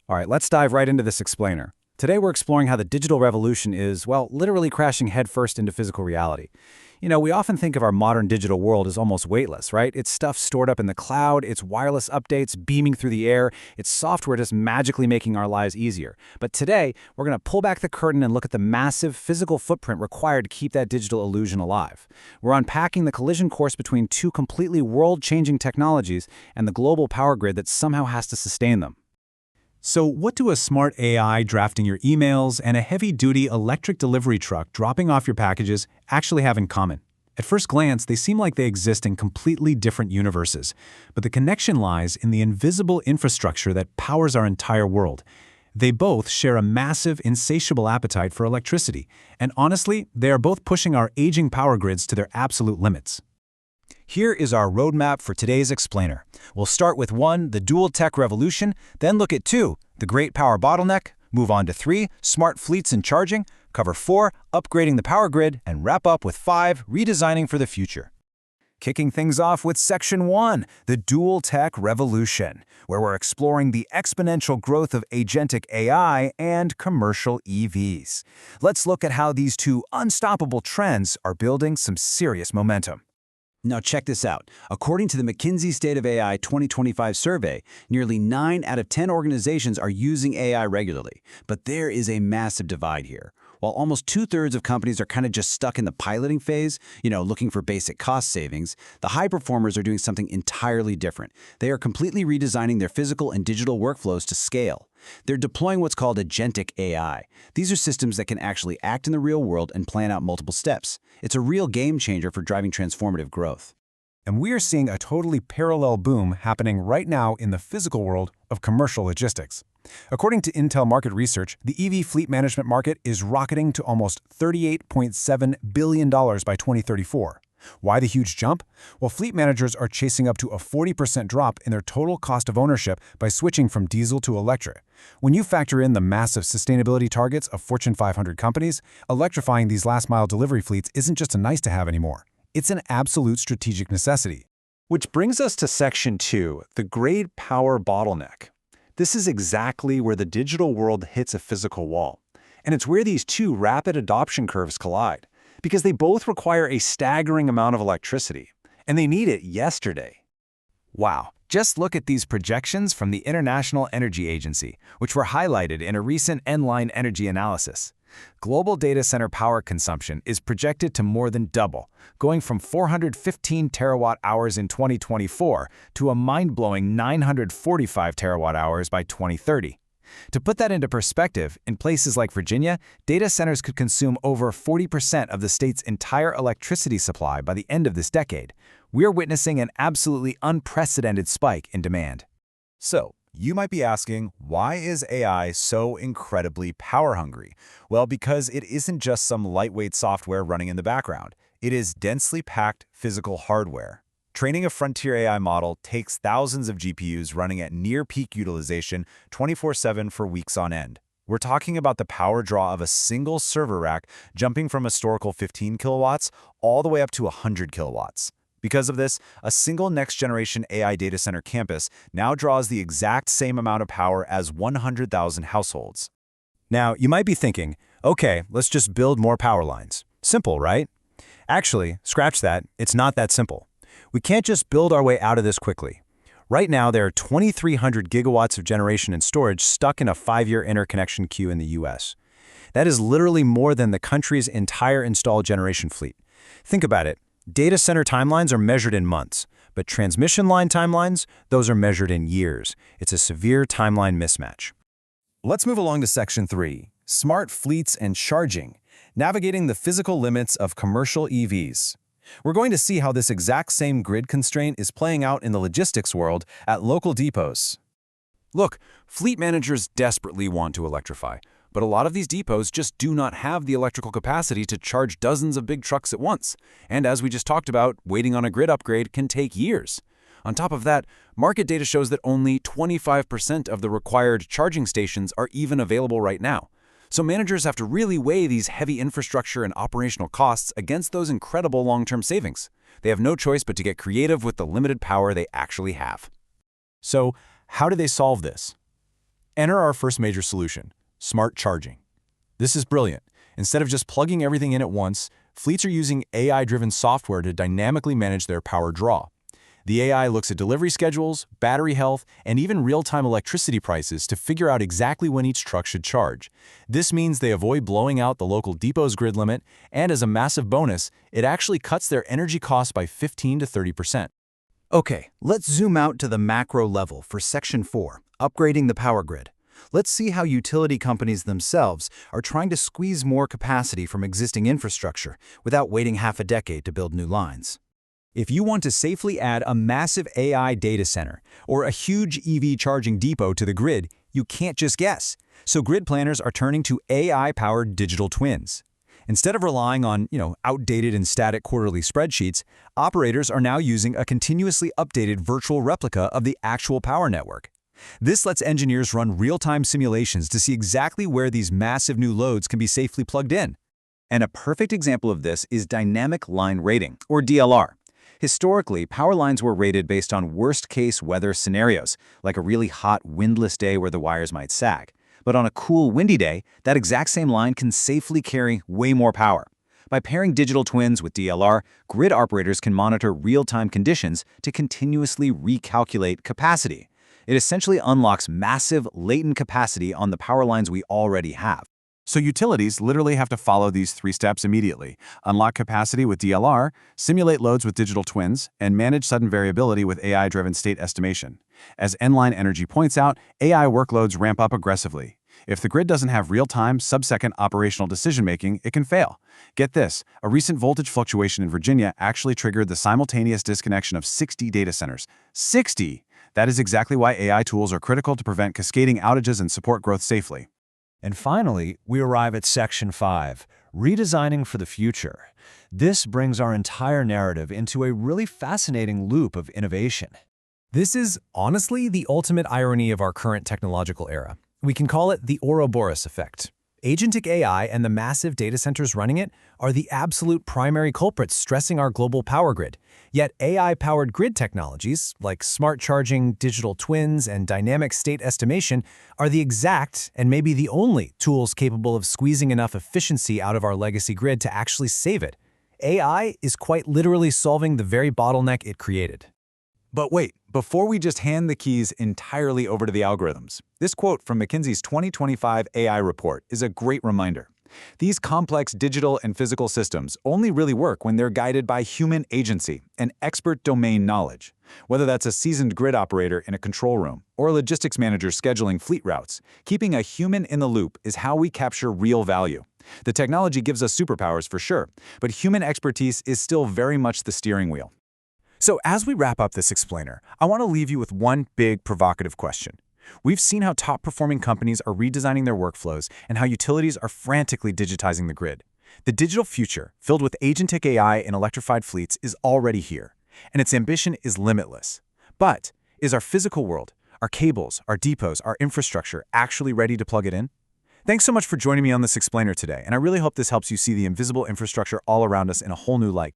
All right, let's dive right into this explainer. Today we're exploring how the digital revolution is, well, literally crashing headfirst into physical reality. We often think of our modern digital world as almost weightless, right? It's stuff stored up in the cloud, it's wireless updates beaming through the air, it's software just magically making our lives easier. But today, we're going to pull back the curtain and look at the massive physical footprint required to keep that digital illusion alive. We're unpacking the collision course between two completely world-changing technologies and the global power grid that somehow has to sustain them. So what do a smart AI drafting your emails and a heavy-duty electric delivery truck dropping off your packages actually have in common? At first glance, they seem like they exist in completely different universes, but the connection lies in the invisible infrastructure that powers our entire world. They both share a massive, insatiable appetite for electricity, and honestly, they are both pushing our aging power grids to their absolute limits. Here is our roadmap for today's explainer. We'll start with 1, the dual tech revolution, then look at 2, the great power bottleneck, move on to 3, smart fleets and charging, cover 4, upgrading the power grid, and wrap up with 5, redesigning for the future. Kicking things off with Section 1, the dual tech revolution, where we're exploring the exponential growth of agentic AI and commercial EVs. Let's look at how these two unstoppable trends are building some serious momentum. Now check this out. According to the McKinsey State of AI 2025 survey, nearly 9 out of 10 organizations are using AI regularly. But there is a massive divide here. While almost 2/3 of companies are kind of just stuck in the piloting phase, looking for basic cost savings, the high performers are doing something entirely different. They are completely redesigning their physical and digital workflows to scale. They're deploying what's called agentic AI. These are systems that can actually act in the real world and plan out multiple steps. It's a real game changer for driving transformative growth. And we are seeing a totally parallel boom happening right now in the physical world of commercial logistics. According to Intel Market Research, the EV fleet management market is rocketing to almost $38.7 billion by 2034. Why the huge jump? Well, fleet managers are chasing up to a 40% drop in their total cost of ownership by switching from diesel to electric. When you factor in the massive sustainability targets of Fortune 500 companies, electrifying these last-mile delivery fleets isn't just a nice-to-have anymore. It's an absolute strategic necessity. Which brings us to Section 2, the great power bottleneck. This is exactly where the digital world hits a physical wall. And it's where these two rapid adoption curves collide, because they both require a staggering amount of electricity, and they need it yesterday. Wow, just look at these projections from the International Energy Agency, which were highlighted in a recent Enline energy analysis. Global data center power consumption is projected to more than double, going from 415 terawatt-hours in 2024 to a mind-blowing 945 terawatt-hours by 2030. To put that into perspective, in places like Virginia, data centers could consume over 40% of the state's entire electricity supply by the end of this decade. We're witnessing an absolutely unprecedented spike in demand. So, you might be asking, why is AI so incredibly power-hungry? Well, because it isn't just some lightweight software running in the background. It is densely packed physical hardware. Training a frontier AI model takes thousands of GPUs running at near-peak utilization 24/7 for weeks on end. We're talking about the power draw of a single server rack jumping from historical 15 kilowatts all the way up to 100 kilowatts. Because of this, a single next-generation AI data center campus now draws the exact same amount of power as 100,000 households. Now, you might be thinking, okay, let's just build more power lines. Simple, right? Actually, scratch that, it's not that simple. We can't just build our way out of this quickly. Right now, there are 2,300 gigawatts of generation and storage stuck in a 5-year interconnection queue in the US. That is literally more than the country's entire installed generation fleet. Think about it. Data center timelines are measured in months, but transmission line timelines, those are measured in years. It's a severe timeline mismatch. Let's move along to Section 3, smart fleets and charging, navigating the physical limits of commercial EVs. We're going to see how this exact same grid constraint is playing out in the logistics world at local depots. Look, fleet managers desperately want to electrify, but a lot of these depots just do not have the electrical capacity to charge dozens of big trucks at once. And as we just talked about, waiting on a grid upgrade can take years. On top of that, market data shows that only 25% of the required charging stations are even available right now. So managers have to really weigh these heavy infrastructure and operational costs against those incredible long-term savings. They have no choice but to get creative with the limited power they actually have. So, how do they solve this? Enter our first major solution, smart charging. This is brilliant. Instead of just plugging everything in at once, fleets are using AI-driven software to dynamically manage their power draw. The AI looks at delivery schedules, battery health, and even real-time electricity prices to figure out exactly when each truck should charge. This means they avoid blowing out the local depot's grid limit, and as a massive bonus, it actually cuts their energy costs by 15 to 30%. Okay, let's zoom out to the macro level for Section 4, upgrading the power grid. Let's see how utility companies themselves are trying to squeeze more capacity from existing infrastructure without waiting half a decade to build new lines. If you want to safely add a massive AI data center or a huge EV charging depot to the grid, you can't just guess. So grid planners are turning to AI-powered digital twins. Instead of relying on, outdated and static quarterly spreadsheets, operators are now using a continuously updated virtual replica of the actual power network. This lets engineers run real-time simulations to see exactly where these massive new loads can be safely plugged in. And a perfect example of this is dynamic line rating, or DLR. Historically, power lines were rated based on worst-case weather scenarios, like a really hot, windless day where the wires might sag. But on a cool, windy day, that exact same line can safely carry way more power. By pairing digital twins with DLR, grid operators can monitor real-time conditions to continuously recalculate capacity. It essentially unlocks massive, latent capacity on the power lines we already have. So utilities literally have to follow these 3 steps immediately: unlock capacity with DLR, simulate loads with digital twins, and manage sudden variability with AI-driven state estimation. As Enline Energy points out, AI workloads ramp up aggressively. If the grid doesn't have real-time, sub-second operational decision-making, it can fail. Get this, a recent voltage fluctuation in Virginia actually triggered the simultaneous disconnection of 60 data centers. 60! That is exactly why AI tools are critical to prevent cascading outages and support growth safely. And finally, we arrive at Section 5, redesigning for the future. This brings our entire narrative into a really fascinating loop of innovation. This is, honestly, the ultimate irony of our current technological era. We can call it the Ouroboros effect. Agentic AI and the massive data centers running it are the absolute primary culprits stressing our global power grid. Yet AI-powered grid technologies, like smart charging, digital twins, and dynamic state estimation, are the exact, and maybe the only, tools capable of squeezing enough efficiency out of our legacy grid to actually save it. AI is quite literally solving the very bottleneck it created. But wait, before we just hand the keys entirely over to the algorithms, this quote from McKinsey's 2025 AI report is a great reminder. These complex digital and physical systems only really work when they're guided by human agency and expert domain knowledge. Whether that's a seasoned grid operator in a control room or a logistics manager scheduling fleet routes, keeping a human in the loop is how we capture real value. The technology gives us superpowers for sure, but human expertise is still very much the steering wheel. So as we wrap up this explainer, I want to leave you with one big provocative question. We've seen how top-performing companies are redesigning their workflows and how utilities are frantically digitizing the grid. The digital future, filled with agentic AI and electrified fleets, is already here, and its ambition is limitless. But is our physical world, our cables, our depots, our infrastructure actually ready to plug it in? Thanks so much for joining me on this explainer today, and I really hope this helps you see the invisible infrastructure all around us in a whole new light.